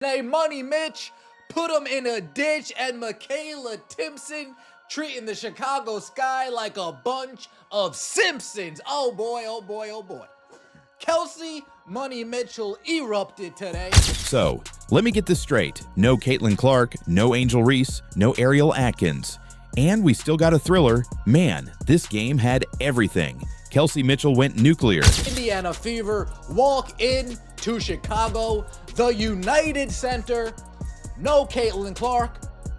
Hey, Money Mitch put him in a ditch, and Michaela Timson treating the Chicago Sky like a bunch of Simpsons. Oh boy, oh boy, oh boy. Kelsey Money Mitchell erupted today. So, let me get this straight. No Caitlin Clark, no Angel Reese, no Ariel Atkins. And we still got a thriller. Man, this game had everything. Kelsey Mitchell went nuclear. Indiana Fever walk in to Chicago, the United Center, no Caitlin Clark,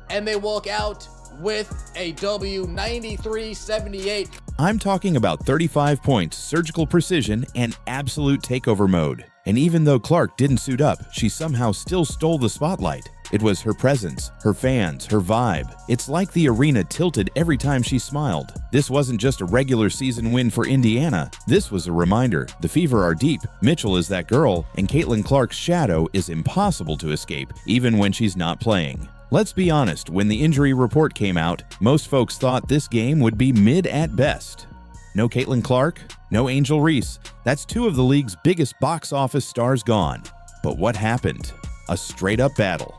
and they walk out with a W 93-78. I'm talking about 35 points, surgical precision, and absolute takeover mode. And even though Clark didn't suit up, she somehow still stole the spotlight. It was her presence, her fans, her vibe. It's like the arena tilted every time she smiled. This wasn't just a regular season win for Indiana. This was a reminder. The Fever are deep, Mitchell is that girl, and Caitlin Clark's shadow is impossible to escape, even when she's not playing. Let's be honest, when the injury report came out, most folks thought this game would be mid at best. No Caitlin Clark, no Angel Reese. That's two of the league's biggest box office stars gone. But what happened? A straight-up battle.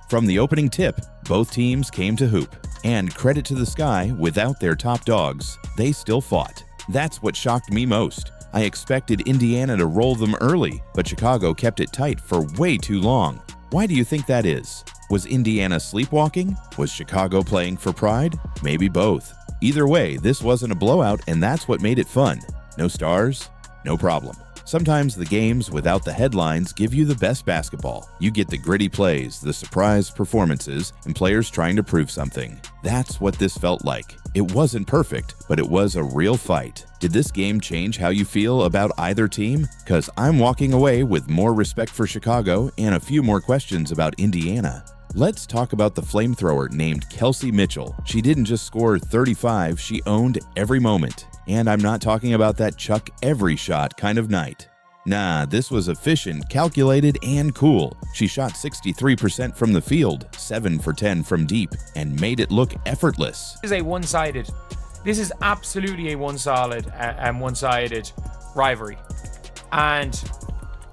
From the opening tip, both teams came to hoop. And credit to the Sky, without their top dogs, they still fought. That's what shocked me most. I expected Indiana to roll them early, but Chicago kept it tight for way too long. Why do you think that is? Was Indiana sleepwalking? Was Chicago playing for pride? Maybe both. Either way, this wasn't a blowout, and that's what made it fun. No stars? No problem. Sometimes the games without the headlines give you the best basketball. You get the gritty plays, the surprise performances, and players trying to prove something. That's what this felt like. It wasn't perfect, but it was a real fight. Did this game change how you feel about either team? Because I'm walking away with more respect for Chicago and a few more questions about Indiana. Let's talk about the flamethrower named Kelsey Mitchell. She didn't just score 35, she owned every moment. And I'm not talking about that chuck every shot kind of night. Nah, this was efficient, calculated, and cool. She shot 63% from the field, 7 for 10 from deep, and made it look effortless. This is absolutely a one-sided rivalry. And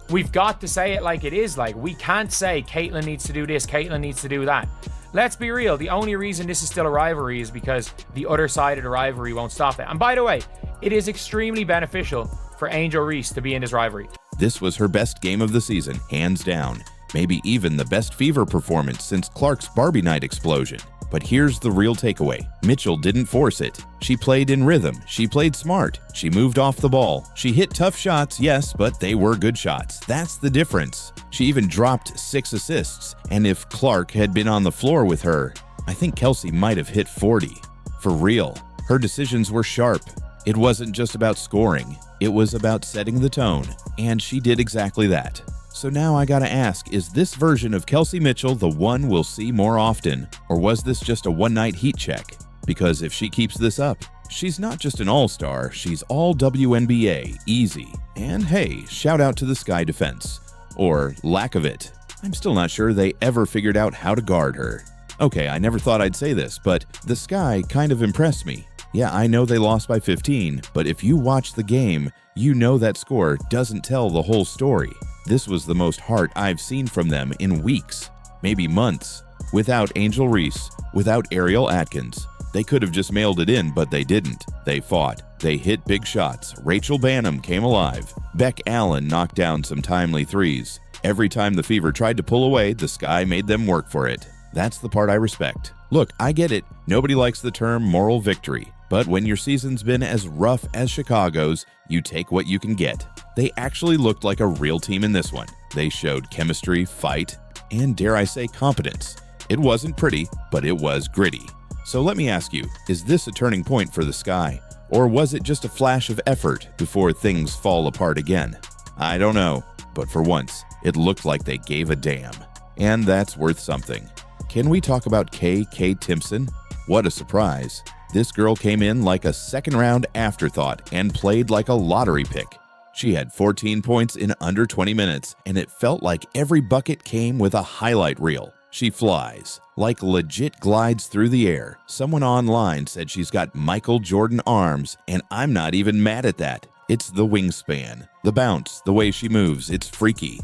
we've got to say it like it is. Like, we can't say Caitlin needs to do this, Caitlin needs to do that. Let's be real. The only reason this is still a rivalry is because the other side of the rivalry won't stop it. And by the way, it is extremely beneficial for Angel Reese to be in this rivalry. This was her best game of the season, hands down. Maybe even the best Fever performance since Clark's Barbie Night explosion. But here's the real takeaway. Mitchell didn't force it. She played in rhythm. She played smart. She moved off the ball. She hit tough shots, yes, but they were good shots. That's the difference. She even dropped 6 assists. And if Clark had been on the floor with her, I think Kelsey might have hit 40. For real. Her decisions were sharp. It wasn't just about scoring. It was about setting the tone. And she did exactly that. So now I gotta ask, is this version of Kelsey Mitchell the one we'll see more often? Or was this just a one-night heat check? Because if she keeps this up, she's not just an all-star, she's all WNBA, easy. And hey, shout out to the Sky defense. Or lack of it. I'm still not sure they ever figured out how to guard her. Okay, I never thought I'd say this, but the Sky kind of impressed me. Yeah, I know they lost by 15, but if you watch the game, you know that score doesn't tell the whole story. This was the most heart I've seen from them in weeks, maybe months. Without Angel Reese, without Ariel Atkins. They could have just mailed it in, but they didn't. They fought. They hit big shots. Rachel Bannum came alive. Beck Allen knocked down some timely threes. Every time the Fever tried to pull away, the Sky made them work for it. That's the part I respect. Look, I get it. Nobody likes the term moral victory. But when your season's been as rough as Chicago's, you take what you can get. They actually looked like a real team in this one. They showed chemistry, fight, and dare I say competence. It wasn't pretty, but it was gritty. So let me ask you, is this a turning point for the Sky? Or was it just a flash of effort before things fall apart again? I don't know, but for once, it looked like they gave a damn. And that's worth something. Can we talk about K.K. Timson? What a surprise. This girl came in like a second-round afterthought and played like a lottery pick. She had 14 points in under 20 minutes, and it felt like every bucket came with a highlight reel. She flies, like legit glides through the air. Someone online said she's got Michael Jordan arms, and I'm not even mad at that. It's the wingspan, the bounce, the way she moves, it's freaky.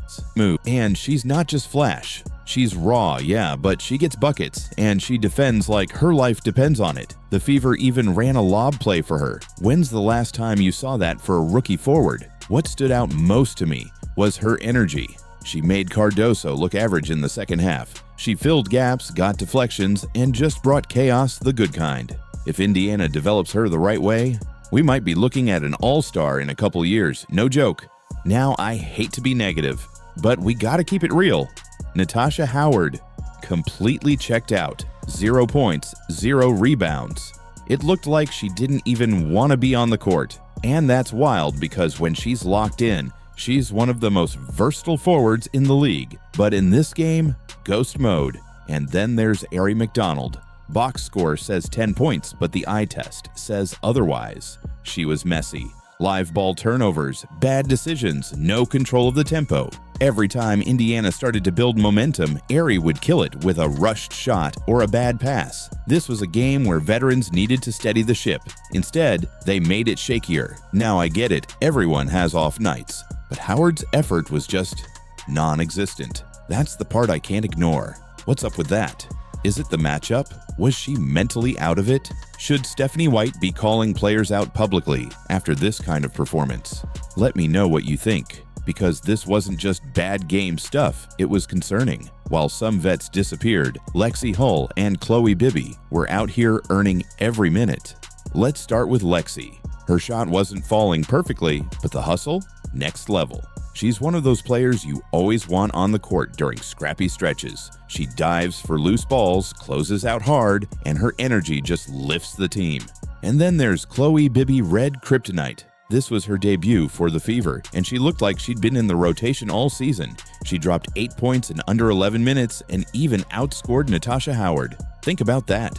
And she's not just flash. She's raw, yeah, but she gets buckets, and she defends like her life depends on it. The Fever even ran a lob play for her. When's the last time you saw that for a rookie forward? What stood out most to me was her energy. She made Cardoso look average in the second half. She filled gaps, got deflections, and just brought chaos the good kind. If Indiana develops her the right way, we might be looking at an all-star in a couple years, no joke. Now, I hate to be negative, but we gotta keep it real. Natasha Howard completely checked out. 0 points, 0 rebounds. It looked like she didn't even want to be on the court. And that's wild because when she's locked in, she's one of the most versatile forwards in the league. But in this game, ghost mode. And then there's Ari McDonald. Box score says 10 points, but the eye test says otherwise. She was messy. Live ball turnovers, bad decisions, no control of the tempo. Every time Indiana started to build momentum, Ari would kill it with a rushed shot or a bad pass. This was a game where veterans needed to steady the ship. Instead, they made it shakier. Now I get it, everyone has off nights. But Howard's effort was just non-existent. That's the part I can't ignore. What's up with that? Is it the matchup? Was she mentally out of it? Should Stephanie White be calling players out publicly after this kind of performance? Let me know what you think, because this wasn't just bad game stuff, it was concerning. While some vets disappeared, Lexi Hull and Chloe Bibby were out here earning every minute. Let's start with Lexi. Her shot wasn't falling perfectly, but the hustle? Next level. She's one of those players you always want on the court during scrappy stretches. She dives for loose balls, closes out hard, and her energy just lifts the team. And then there's Chloe Bibby Red Kryptonite. This was her debut for the Fever, and she looked like she'd been in the rotation all season. She dropped 8 points in under 11 minutes and even outscored Natasha Howard. Think about that.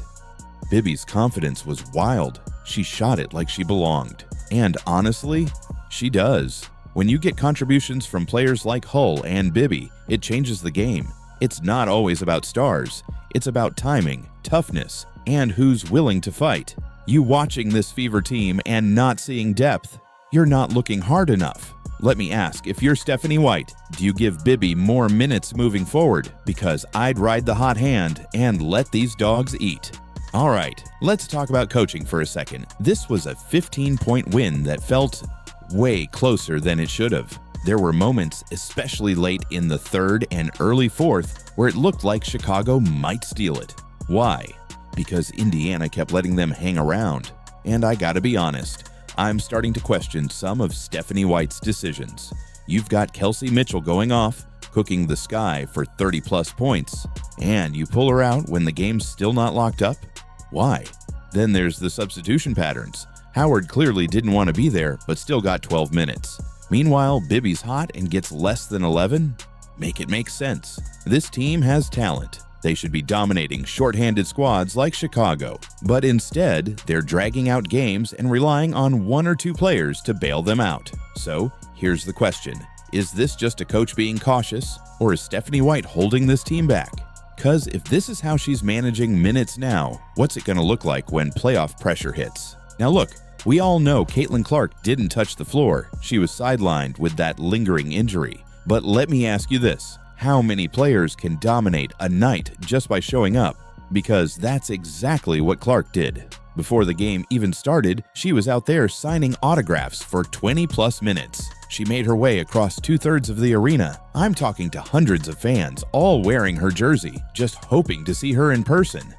Bibby's confidence was wild. She shot it like she belonged. And honestly, she does. When you get contributions from players like Hull and Bibby, it changes the game. It's not always about stars. It's about timing, toughness, and who's willing to fight. You watching this Fever team and not seeing depth, you're not looking hard enough. Let me ask, if you're Stephanie White, do you give Bibby more minutes moving forward? Because I'd ride the hot hand and let these dogs eat. All right, let's talk about coaching for a second. This was a 15-point win that felt way closer than it should have. There were moments, especially late in the third and early fourth, where it looked like Chicago might steal it. Why? Because Indiana kept letting them hang around. And I gotta be honest, I'm starting to question some of Stephanie White's decisions. You've got Kelsey Mitchell going off, cooking the sky for 30-plus points, and you pull her out when the game's still not locked up? Why? Then there's the substitution patterns. Howard clearly didn't want to be there, but still got 12 minutes. Meanwhile, Bibby's hot and gets less than 11? Make it make sense. This team has talent. They should be dominating shorthanded squads like Chicago. But instead, they're dragging out games and relying on 1 or 2 players to bail them out. So, here's the question. Is this just a coach being cautious, or is Stephanie White holding this team back? Because if this is how she's managing minutes now, what's it going to look like when playoff pressure hits? Now look, we all know Caitlin Clark didn't touch the floor. She was sidelined with that lingering injury. But let me ask you this. How many players can dominate a night just by showing up? Because that's exactly what Clark did. Before the game even started, she was out there signing autographs for 20-plus minutes. She made her way across 2/3 of the arena. I'm talking to hundreds of fans, all wearing her jersey, just hoping to see her in person.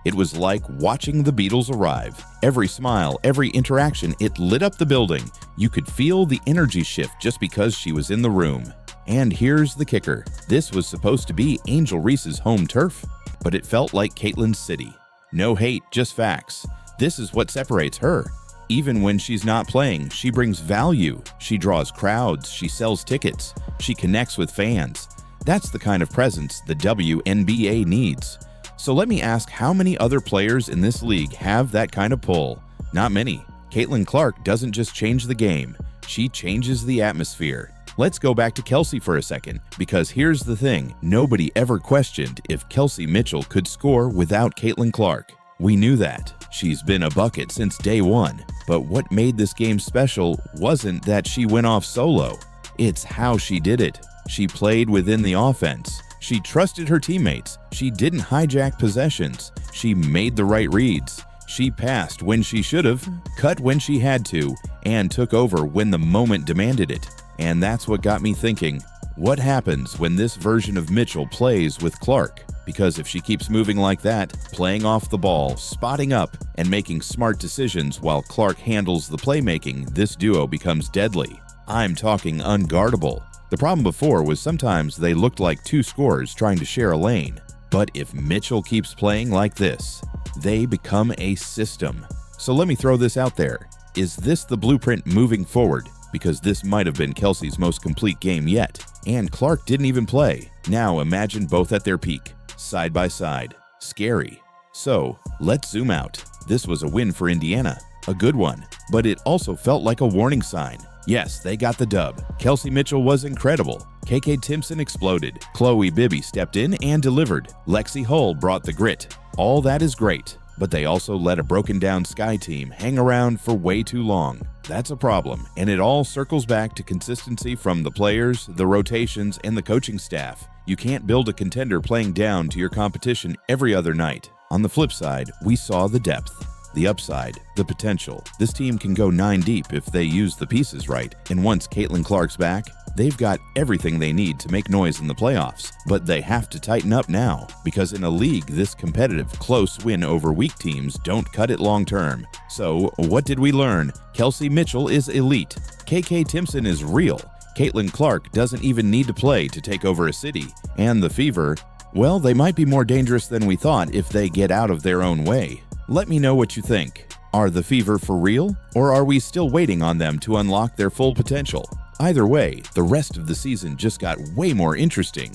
It was like watching the Beatles arrive. Every smile, every interaction, it lit up the building. You could feel the energy shift just because she was in the room. And here's the kicker. This was supposed to be Angel Reese's home turf, but it felt like Caitlin's city. No hate, just facts. This is what separates her. Even when she's not playing, she brings value. She draws crowds, she sells tickets, she connects with fans. That's the kind of presence the WNBA needs. So let me ask, how many other players in this league have that kind of pull? Not many. Caitlin Clark doesn't just change the game, she changes the atmosphere. Let's go back to Kelsey for a second, because here's the thing, nobody ever questioned if Kelsey Mitchell could score without Caitlin Clark. We knew that. She's been a bucket since day one. But what made this game special wasn't that she went off solo. It's how she did it. She played within the offense. She trusted her teammates. She didn't hijack possessions. She made the right reads. She passed when she should have, cut when she had to, and took over when the moment demanded it. And that's what got me thinking, what happens when this version of Mitchell plays with Clark? Because if she keeps moving like that, playing off the ball, spotting up, and making smart decisions while Clark handles the playmaking, this duo becomes deadly. I'm talking unguardable. The problem before was sometimes they looked like two scorers trying to share a lane. But if Mitchell keeps playing like this, they become a system. So let me throw this out there. Is this the blueprint moving forward? Because this might have been Kelsey's most complete game yet. And Clark didn't even play. Now imagine both at their peak, side by side. Scary. So let's zoom out. This was a win for Indiana. A good one. But it also felt like a warning sign. Yes, they got the dub. Kelsey Mitchell was incredible. KK Timson exploded. Chloe Bibby stepped in and delivered. Lexi Hull brought the grit. All that is great, but they also let a broken down Sky team hang around for way too long. That's a problem, and it all circles back to consistency from the players, the rotations, and the coaching staff. You can't build a contender playing down to your competition every other night. On the flip side, we saw the depth. The upside, the potential. This team can go 9 deep if they use the pieces right, and once Caitlin Clark's back, they've got everything they need to make noise in the playoffs. But they have to tighten up now, because in a league this competitive, close win over weak teams don't cut it long term. So, what did we learn? Kelsey Mitchell is elite. KK Timson is real. Caitlin Clark doesn't even need to play to take over a city. And the Fever, well, they might be more dangerous than we thought if they get out of their own way. Let me know what you think. Are the Fever for real, or are we still waiting on them to unlock their full potential? Either way, the rest of the season just got way more interesting.